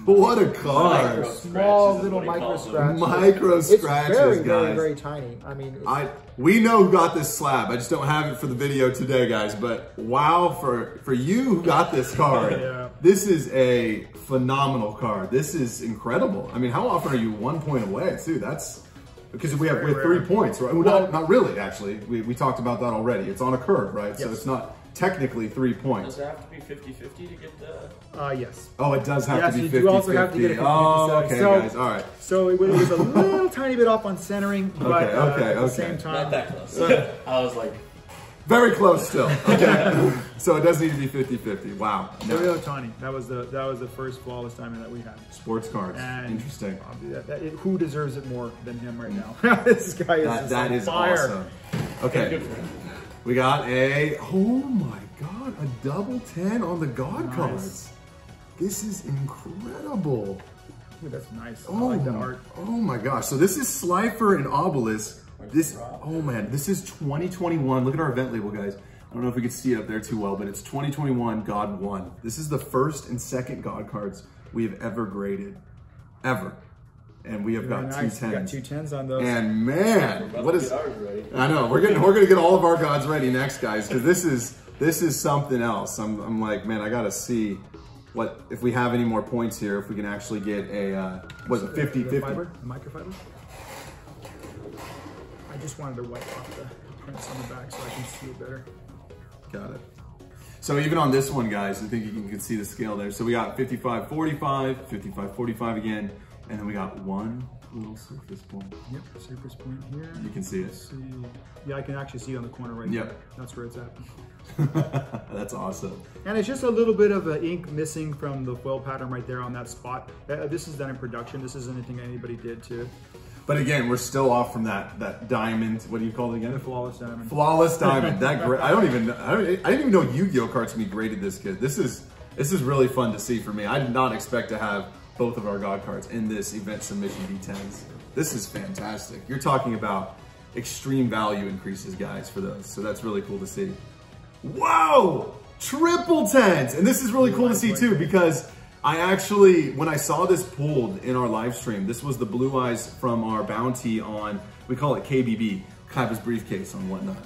What a card. Small little micro scratches. Micro scratches, it's very, guys. very, very tiny. I mean, we know who got this slab. I just don't have it for the video today, guys. But wow, for you who got this card, yeah. This is a phenomenal card. This is incredible. I mean, how often are you 1 point away, too? That's because we have 3 points, right? Well, not really, actually. We talked about that already. It's on a curve, right? Yes. So it's not technically 3 points. Does it have to be 50-50 to get the... Yes. Oh, it does have to be 50-50. You do also have to get a 50-50. Oh, okay, guys. All right. So it was a little tiny bit off on centering, but at the same time... Not that close. I was like... Very close still. Okay. So it does need to be 50-50. Wow. So real tiny. That was the first flawless diamond that we had. Sports cards. And interesting. Who deserves it more than him right now? This guy is that is fire. Awesome. Okay. We got oh my God, a double 10 on the God cards. This is incredible. Ooh, that's nice. Oh, I like that art. Oh my gosh. So this is Slifer and Obelisk. Oh man, this is 2021. Look at our event label, guys. I don't know if we can see it up there too well, but it's 2021 God 1. This is the first and second God cards we have ever graded. Ever. And we have got 2 10s. We got 2 10s on those. And man, what is... I know, we're gonna get all of our gods ready next, guys, because this is something else. I'm like, man, I gotta see what, if we have any more points here, if we can actually get a, what is it, 50-50? Microfiber? I just wanted to wipe off the prints on the back so I can see it better. Got it. So even on this one, guys, I think you can see the scale there. So we got 55-45, 55-45 again, and then we got one little surface point. Yep, surface point here. You can see it. Yeah, I can actually see it on the corner right there. That's where it's at. That's awesome. And it's just a little bit of ink missing from the foil pattern right there on that spot. This is done in production. This isn't anything anybody did to. But again, we're still off from that diamond. What do you call it again? The flawless diamond. Flawless diamond. That I didn't even know Yu-Gi-Oh cards can be graded this good. This is really fun to see for me. I did not expect to have both of our God cards in this event submission D10s. This is fantastic. You're talking about extreme value increases, guys, for those. So that's really cool to see. Whoa! Triple 10s! And this is really cool to see too, because I actually, when I saw this pulled in our live stream, this was the Blue Eyes from our bounty on, we call it KBB, KAIBA's briefcase on whatnot.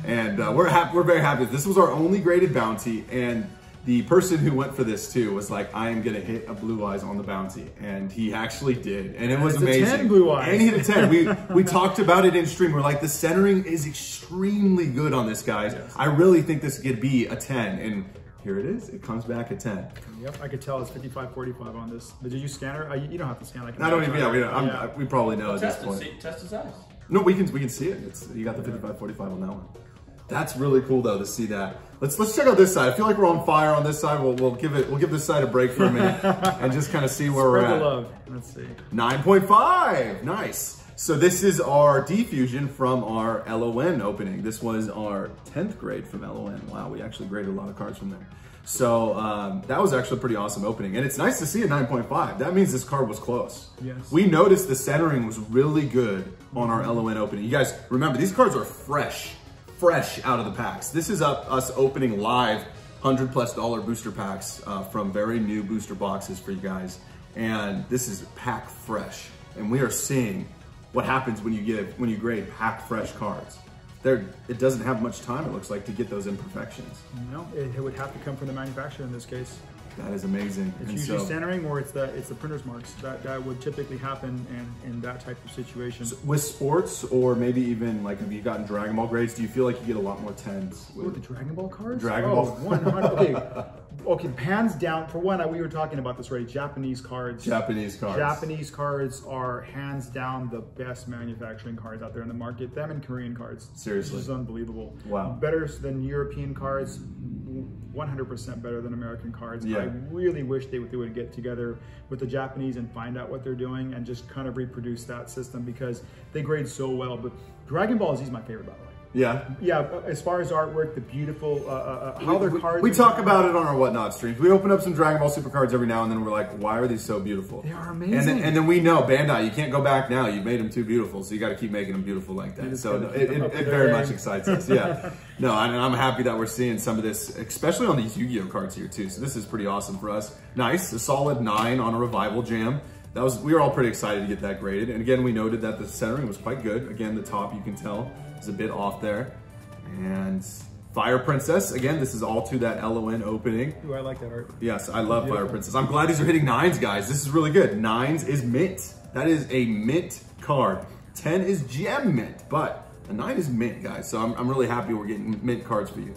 And we're very happy. This was our only graded bounty, and the person who went for this too was like, I am gonna hit a Blue Eyes on the bounty, and he actually did, and it was amazing. 10 Blue Eyes. And he hit a 10. We talked about it in stream. We're like, the centering is extremely good on this, guys. Yes. I really think this could be a 10, and here it is. It comes back at 10. Yep, I could tell it's 55-45 on this. But did you scan her? You don't have to scan. I don't even. Yeah, we probably know at this point. Test his eyes. No, we can see it. You got the 55-45 on that one. That's really cool though to see that. Let's check out this side. I feel like we're on fire on this side. We'll give this side a break for a minute and just kind of see where we're at. Spread the love. Let's see. 9.5. Nice. So this is our diffusion from our LON opening. This was our 10th grade from LON. Wow, we actually graded a lot of cards from there. So that was actually a pretty awesome opening. And it's nice to see a 9.5. That means this card was close. Yes. We noticed the centering was really good on our LON opening. You guys remember, these cards are fresh out of the packs. This is us opening live $100+ booster packs from very new booster boxes for you guys. And this is pack fresh. And we are seeing what happens when you grade pack fresh cards. It doesn't have much time, it looks like, to get those imperfections. No, it would have to come from the manufacturer in this case. That is amazing. It's usually centering, or it's the printer's marks. That would typically happen in that type of situation. So with sports, or maybe even like, have you gotten Dragon Ball grades? Do you feel like you get a lot more 10s? With the Dragon Ball cards? Dragon Ball. 100. Okay, hands down. For one, we were talking about this already. Japanese cards. Japanese cards are hands down the best manufacturing cards out there in the market. Them and Korean cards. Seriously. This is unbelievable. Wow. Better than European cards. 100% better than American cards. Yeah. I really wish they would get together with the Japanese and find out what they're doing and just kind of reproduce that system, because they grade so well. But Dragon Ball Z is my favorite, by the way. Yeah. Yeah, as far as artwork, the beautiful, how their cards... We talk about it on our Whatnot streams. We open up some Dragon Ball Super cards every now and then. We're like, why are these so beautiful? They are amazing. And then we know, Bandai, you can't go back now. You've made them too beautiful, so you got to keep making them beautiful like that. So it very much excites us, yeah. No, and I'm happy that we're seeing some of this, especially on these Yu-Gi-Oh cards here too. So this is pretty awesome for us. Nice, a solid 9 on a Revival Jam. We were all pretty excited to get that graded. And again, we noted that the centering was quite good. Again, the top, you can tell, is a bit off there. And Fire Princess, again, this is all to that LON opening. Ooh, I like that art. Yes, I love Fire Princess. I'm glad these are hitting 9s, guys. This is really good. 9s is mint. That is a mint card. 10 is gem mint, but a 9 is mint, guys. So I'm really happy we're getting mint cards for you.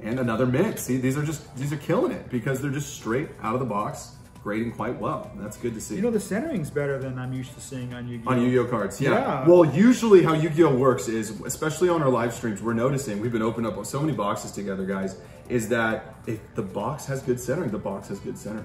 And another mint. See, these are killing it because they're just straight out of the box, grading quite well. That's good to see. You know, the centering's better than I'm used to seeing on Yu-Gi-Oh. On Yu-Gi-Oh cards, yeah. Well, usually how Yu-Gi-Oh works is, especially on our live streams, we're noticing, we've been opening up so many boxes together, guys, is that if the box has good centering, the box has good centering.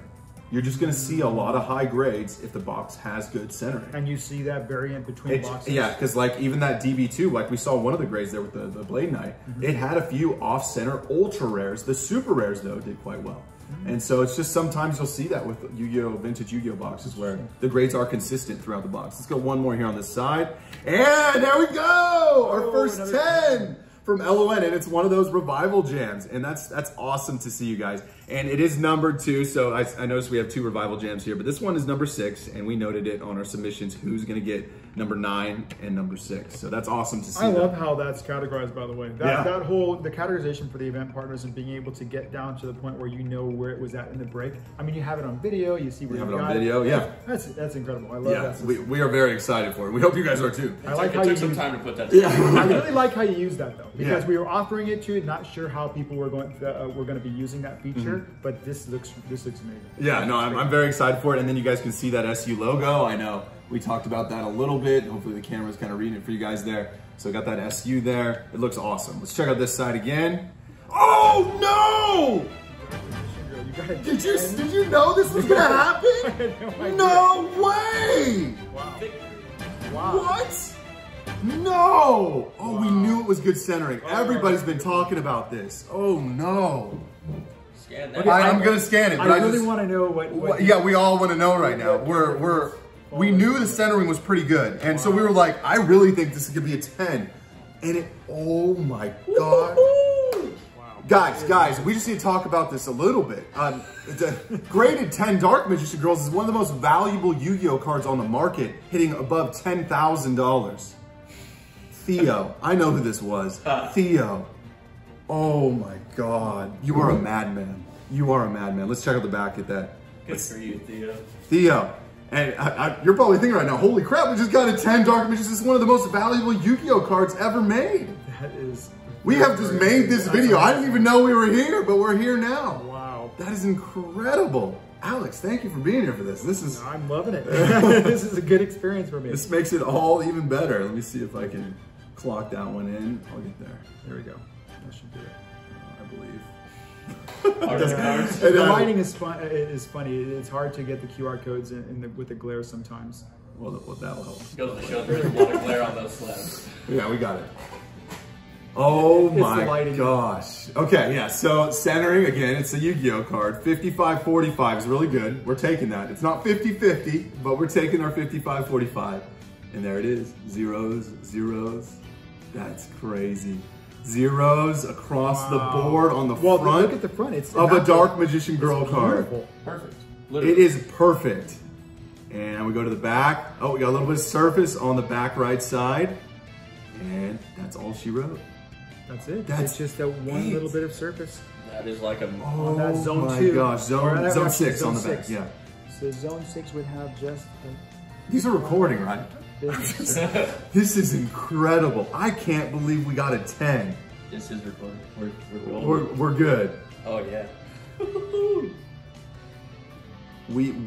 You're just gonna see a lot of high grades if the box has good centering. And you see that variant between boxes. Yeah, because like even that DB2, like we saw one of the grades there with the Blade Knight, it had a few off-center ultra rares. The super rares though did quite well. And so it's just sometimes you'll see that with Yu-Gi-Oh! Vintage Yu-Gi-Oh! Boxes where the grades are consistent throughout the box. Let's go one more here on this side. And there we go! Our first 10 from LON, and it's one of those Revival Jams. And that's awesome to see, you guys. And it is numbered too, so I noticed we have 2 Revival Jams here, but this one is number 6, and we noted it on our submissions, who's gonna get number 9 and number 6. So that's awesome to see. I love how that's categorized, by the way. That whole, the categorization for the event partners and being able to get down to the point where you know where it was at in the break. I mean, you have it on video, you see where you have it on video, yeah. That's incredible. I love that. We are very excited for it. We hope you guys are too. I like how you took some time to put that together. I really like how you use that though, because we were offering it to you, not sure how people were going to be using that feature, but this looks amazing. Yeah, no, I'm very excited for it. And then you guys can see that SU logo. I know we talked about that a little bit. Hopefully the camera's kind of reading it for you guys there. So got that SU there. It looks awesome. Let's check out this side again. Oh no! Did you know this was gonna happen? No way! Wow. What? No! Oh, we knew it was good centering. Everybody's been talking about this. Oh no. Scan that. Okay, I'm gonna scan it. But I really want to know what yeah, we all want to know right now. We knew the centering was pretty good, and so we were like, I really think this is gonna be a 10. And it, oh my god. Guys, we just need to talk about this a little bit. The graded 10 Dark Magician Girls is one of the most valuable Yu-Gi-Oh cards on the market, hitting above $10,000. Theo, I know who this was. Theo. Oh my god. You are a madman. You are a madman. Let's check out the back at that. Good for you, Theo. Theo. And you're probably thinking right now, holy crap, we just got a 10 Dark Magician. This is one of the most valuable Yu-Gi-Oh cards ever made. That is... We have just made this video. I didn't even know we were here, but we're here now. Wow. That is incredible. Alex, thank you for being here for this. This is... I'm loving it. This is a good experience for me. This makes it all even better. Let me see if I can clock that one in. I'll get there. There we go. That should do it. I believe. The lighting is funny. It's hard to get the QR codes with the glare sometimes. Well, that'll help. Goes to show there's a lot of glare on those slabs. Yeah, we got it. Oh my gosh. Okay, yeah, so centering, again, it's a Yu-Gi-Oh card. 55-45 is really good. We're taking that. It's not 50-50, but we're taking our 55-45. And there it is. Zeros, zeros. That's crazy. Zeros across the board on the front. Look at the front. It's of a Dark Magician Girl card. Perfect. Literally. It is perfect. And we go to the back. Oh, we got a little bit of surface on the back right side. And that's all she wrote. That's it. That's just that one little bit of surface. That is like a... Oh that's zone my 2. Gosh, zone 6 on the back, yeah. So zone 6 would have just... These are recording, right? This is incredible. I can't believe we got a 10. This is recording. We're good. Oh yeah.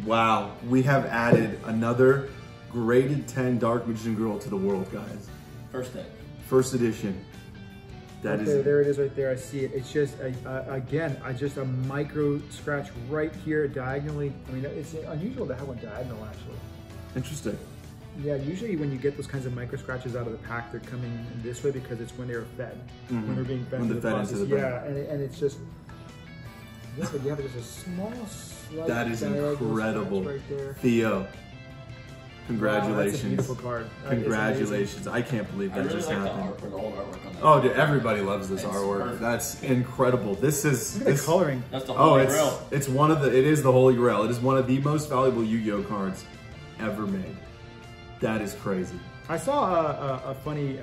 Wow, we have added another graded 10 Dark Magician Girl to the world, guys. First day. First edition. That okay, is, there it is right there. I see it. It's just, again, just a micro scratch right here diagonally. I mean, it's unusual to have one diagonal, actually. interesting. Yeah, usually when you get those kinds of micro scratches out of the pack, they're coming in this way because it's when they're fed, when they're being fed When to they're the fed process. into the Yeah, and it's just, yeah, but you have just a small slight That is diagonal incredible. scratch right there. Theo, congratulations. Wow, that's a beautiful card. That is Congratulations. I can't believe I that really just like happened. the old artwork on that. Oh, dude, everybody loves this It's artwork. perfect. That's incredible. This is Look at this, the coloring. That's the Oh, Holy Grail. it's one of the, it is the Holy Grail. It is one of the most valuable Yu-Gi-Oh cards ever made. That is crazy. I saw a funny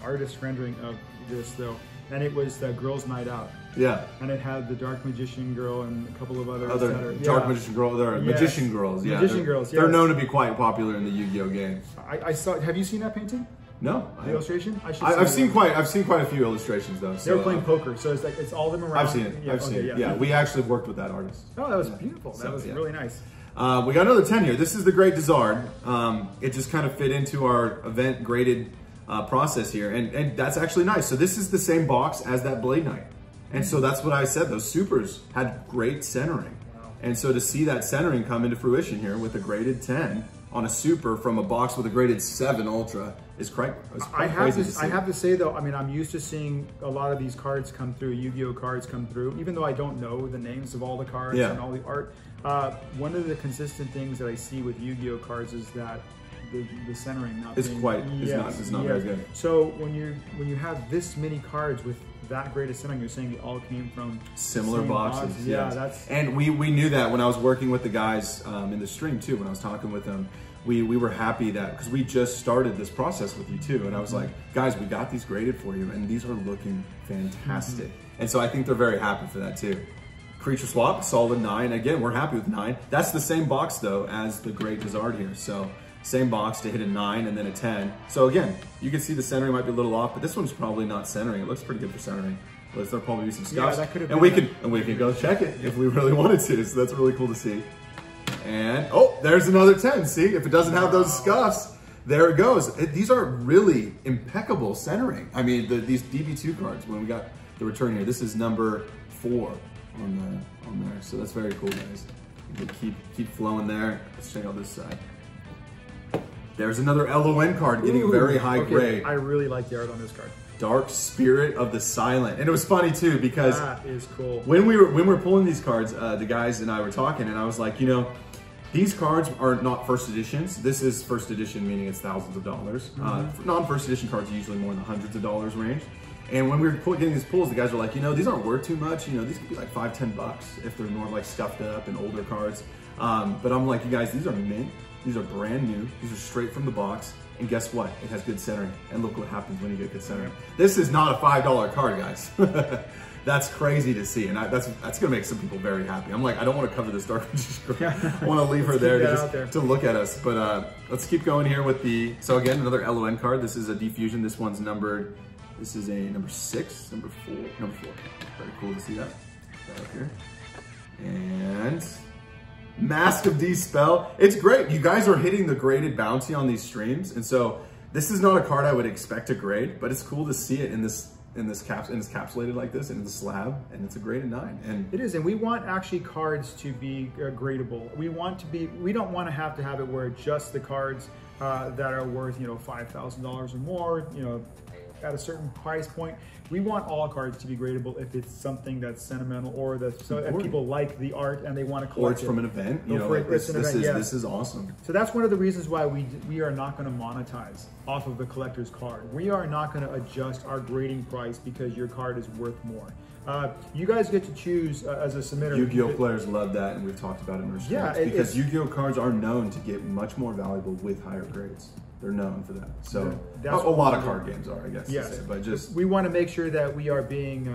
artist rendering of this though, and it was the Girls' Night Out, Yeah. and it had the Dark Magician Girl and a couple of others. that Other are, Dark yeah. Magician Girl, they're Yes. Magician Girls. Yeah, Magician they're, Girls, They're yes. known to be quite popular in the Yu-Gi-Oh game. I saw. Have you seen that painting? No, The illustration? I should. I've send seen it. I've seen quite a few illustrations though. They So, were playing poker, so it's like it's all of them around. I've seen it. Yeah, I've seen okay, it. Yeah, we actually worked with that artist. Oh, that was beautiful. That So, was yeah. really nice. We got another 10 here. This is the Great Dizard. It just kind of fit into our event graded process here, and that's actually nice. So this is the same box as that Blade Knight. And so that's what I said. Those supers had great centering. Wow. And so to see that centering come into fruition here with a graded 10 on a super from a box with a graded 7 Ultra is quite I crazy to see. have to say though, I mean, I'm used to seeing a lot of these cards come through, Yu-Gi-Oh cards come through, even though I don't know the names of all the cards Yeah. and all the art. One of the consistent things that I see with Yu-Gi-Oh cards is that the centering not It's being, quite- it's not very good. So when you have this many cards with that great a centering, you're saying they all came from Similar same boxes. Yeah, yes. that's And we knew that when I was working with the guys in the stream too, when I was talking with them, we were happy that, because we just started this process with you too, and I was like, guys, we got these graded for you, and these are looking fantastic. And so I think they're very happy for that too. Creature swap, solid 9. Again, we're happy with 9. That's the same box though as the Great Dizard here. So same box to hit a 9 and then a 10. So again, you can see the centering might be a little off, but this one's probably not centering. It looks pretty good for centering. But there'll probably be some scuffs. that could have and we can go check it if we really wanted to. So that's really cool to see. And oh, there's another 10. See, if it doesn't have those scuffs, there it goes. These are really impeccable centering. I mean, these DB2 cards, when we got the return here, this is number 4 on there. So that's very cool, guys. Keep flowing there. Let's check out this side. There's another LON card getting a very high grade. I really like the art on this card. Dark Spirit of the Silent. And it was funny too, because That is cool. when we were pulling these cards, the guys and I were talking, and I was like, you know, these cards are not first editions. This is first edition, meaning it's thousands of dollars. Non-first edition cards are usually more in the hundreds of dollars range. And when we were getting these pulls, the guys were like, you know, these aren't worth too much. You know, these could be like $5-10 if they're more like stuffed up and older cards. But I'm like, you guys, these are mint. These are brand new. These are straight from the box. And guess what? It has good centering. And look what happens when you get good centering. This is not a $5 card, guys. That's crazy to see. And that's gonna make some people very happy. I'm like, I don't want to cover this Dark Magician girl. I want to leave her there to look at us. But let's keep going here with the, so again, another LON card. This is a Diffusion. This one's numbered, this is a number 6, number 4. Very cool to see that. Put that up here. And Mask of Dispel. It's great. You guys are hitting the graded bounty on these streams, and so this is not a card I would expect to grade, but it's cool to see it in this encapsulated like this in the slab, and it's a graded 9. And it is, and we want actually cards to be gradable. We don't want to have it where just the cards that are worth, you know, $5,000 or more, you know, at a certain price point. We want all cards to be gradable if it's something that's sentimental or that people like the art and they want to collect or it's from an event. You know, like this is awesome. So that's one of the reasons why we are not going to monetize off of the collector's card. We are not going to adjust our grading price because your card is worth more. You guys get to choose as a submitter. Yu-Gi-Oh players love that, and we've talked about it in our streams, because Yu-Gi-Oh cards are known to get much more valuable with higher grades. They're known for that. So a lot of card games are, I guess. Yes, but just we want to make sure that we are being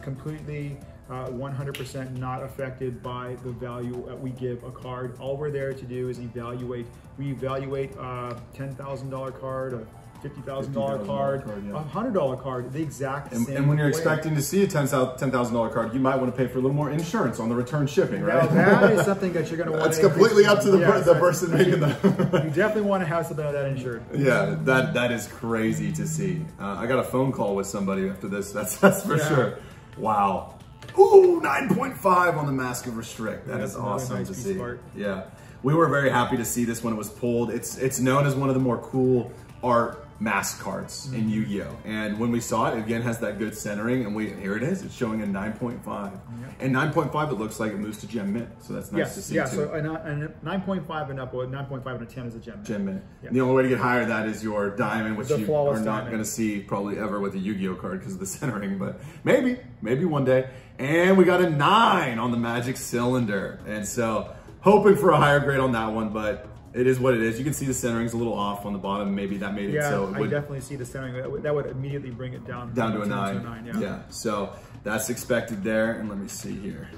completely 100% not affected by the value we give a card. All we're there to do is evaluate. We evaluate a $10,000 card, a $50,000 card, yeah. $100 card, the exact same. And when you're way. expecting to see a $10,000 card, you might want to pay for a little more insurance on the return shipping, right? Now that is something that you're going to want. It's completely up to the person making the. You definitely want to have something like that insured. Yeah, that is crazy to see. I got a phone call with somebody after this. That's for sure. Wow. Ooh, 9.5 on the Mask of Restrict. That is awesome nice to see. Yeah. We were very happy to see this when it was pulled. It's known as one of the more cool art mask cards in Yu-Gi-Oh! And when we saw it, again, has that good centering, and here it is. It's showing a 9.5. And 9.5, it looks like it moves to Gem Mint, so that's nice to see too. So a 9.5 and up, or 9.5 and a 10 is a Gem Mint. Gem Mint. The only way to get higher than that is your diamond, which you are not going to see probably ever with a Yu-Gi-Oh! Card because of the centering, but maybe one day. And we got a 9 on the Magic Cylinder, and so hoping for a higher grade on that one, but it is what it is. You can see the centering's a little off on the bottom. Maybe that made it so it would, I definitely see the centering. That would immediately bring it down to a 9. Yeah, so that's expected there. And let me see here.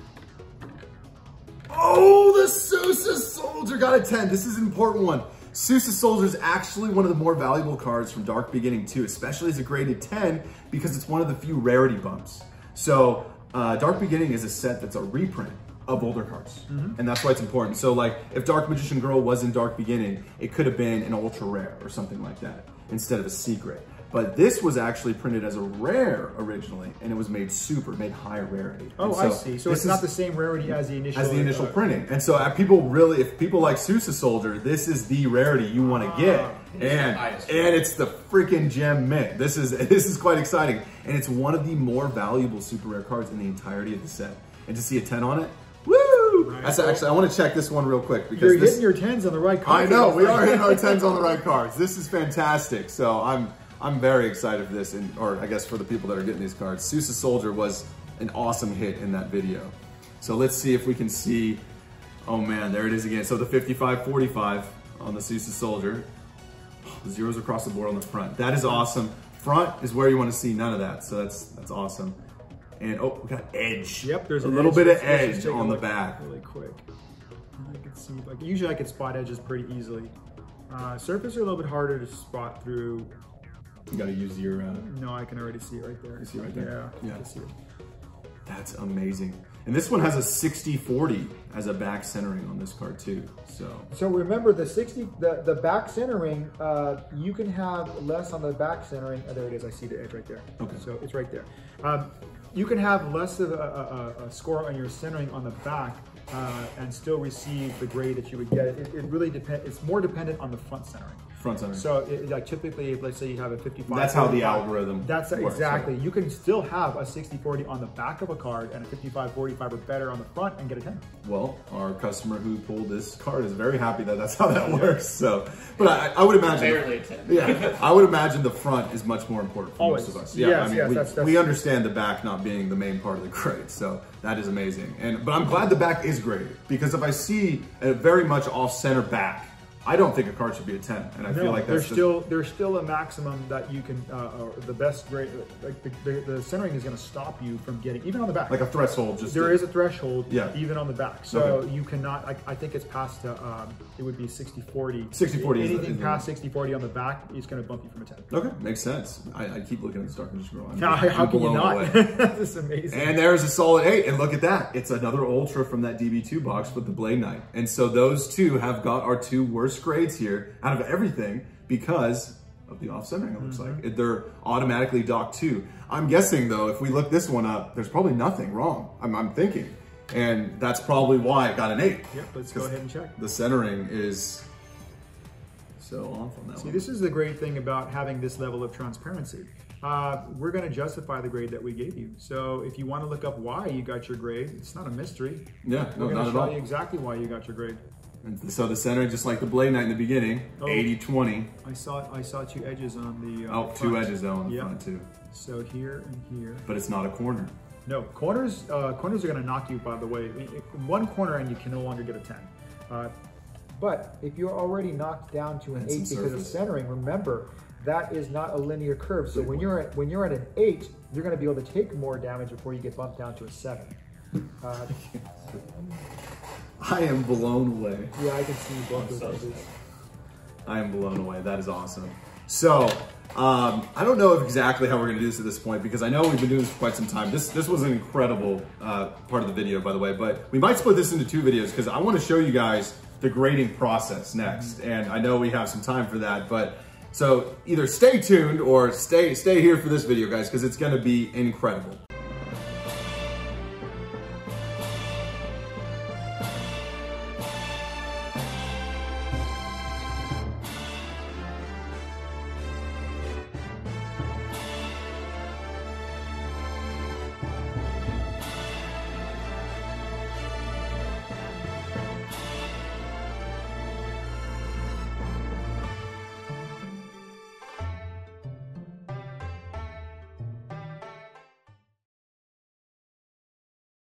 Oh, the Sousa Soldier got a 10. This is an important one. Sousa Soldier is actually one of the more valuable cards from Dark Beginning 2, especially as a graded 10, because it's one of the few rarity bumps. So Dark Beginning is a set that's a reprint of older cards. And that's why it's important. So like if Dark Magician Girl was in Dark Beginning, it could have been an ultra rare or something like that instead of a secret. But this was actually printed as a rare originally, and it was made higher rarity. Oh, so I see. So it's not the same rarity as the initial printing. And so if people like Sousa Soldier, this is the rarity you want to get. And it's the freaking Gem Mint. This is quite exciting. And it's one of the more valuable super rare cards in the entirety of the set. And to see a 10 on it, woo! That's actually, I want to check this one real quick because you're hitting your 10s on the right cards. I know, we are hitting our 10s on the right cards. This is fantastic. So I'm very excited for this, or I guess for the people that are getting these cards. Sousa Soldier was an awesome hit in that video. So let's see if we can see, oh man, there it is again. So the 55-45 on the Sousa Soldier. The zeros across the board on the front. That is awesome. Front is where you want to see none of that. So that's awesome. And oh, we got edge. Yep, there's a little bit of edge on the back. Really quick. I can see, like usually I can spot edges pretty easily. Surface are a little bit harder to spot through. You got to use your. No, I can already see it right there. You see it right there? Yeah, I can see it. That's amazing. And this one has a 60-40 as a back centering on this card too. So remember the back centering, you can have less on the back centering. Oh, there it is. I see the edge right there. Okay. So it's right there. You can have less of a score on your centering on the back and still receive the grade that you would get. It really depends. It's more dependent on the front centering. Front centering. So like typically, let's say you have a 55. That's how the algorithm works, exactly. So. You can still have a 60-40 on the back of a card and a 55-45 or better on the front and get a 10. Well, our customer who pulled this card is very happy that that's how that works. So, but I would imagine. Barely a 10. Yeah, I would imagine the front is much more important for most of us. Yeah, yes, I mean, yes, we understand the back not being the main part of the grade, so that is amazing. But I'm glad the back is graded, because if I see a very much off-center back, I don't think a card should be a 10, and I feel like that's there's still a maximum that you can, the best grade, like the centering is going to stop you from getting, even on the back. Like a threshold. There is a threshold, yeah, even on the back. So you cannot, I think it's past, it would be 60-40. 60-40 Anything past 60-40 on the back is going to bump you from a 10. Okay, makes sense. I keep looking at this Dark Magician Girl. How can you not? That's amazing. And there's a solid 8, and look at that. It's another Ultra from that DB2 box with the Blade Knight. And so those two have got our 2 worst grades here out of everything because of the off-centering, it looks like. They're automatically docked 2. I'm guessing, though, if we look this one up, there's probably nothing wrong, I'm thinking. And that's probably why it got an 8. Yep, let's go ahead and check. The centering is so off on that one. See, this is the great thing about having this level of transparency. We're going to justify the grade that we gave you. So if you want to look up why you got your grade, it's not a mystery. Yeah, no, we're not going to at all. show you exactly why you got your grade. And so the centering, just like the Blade Knight in the beginning, 80-20. I saw 2 edges on the front. 2 edges though on the front too. So here and here. But it's not a corner. No, corners are going to knock you, by the way. One corner and you can no longer get a 10. But if you're already knocked down to an 8 because of centering, remember, that is not a linear curve. So when you're at an 8, you're going to be able to take more damage before you get bumped down to a 7. I am blown away. Yeah, I can see both those edges. I am blown away. That is awesome. So I don't know exactly how we're gonna do this at this point because I know we've been doing this for quite some time. This was an incredible part of the video, by the way, but we might split this into 2 videos because I wanna show you guys the grading process next. And I know we have some time for that, but so either stay tuned or stay here for this video, guys, because it's gonna be incredible.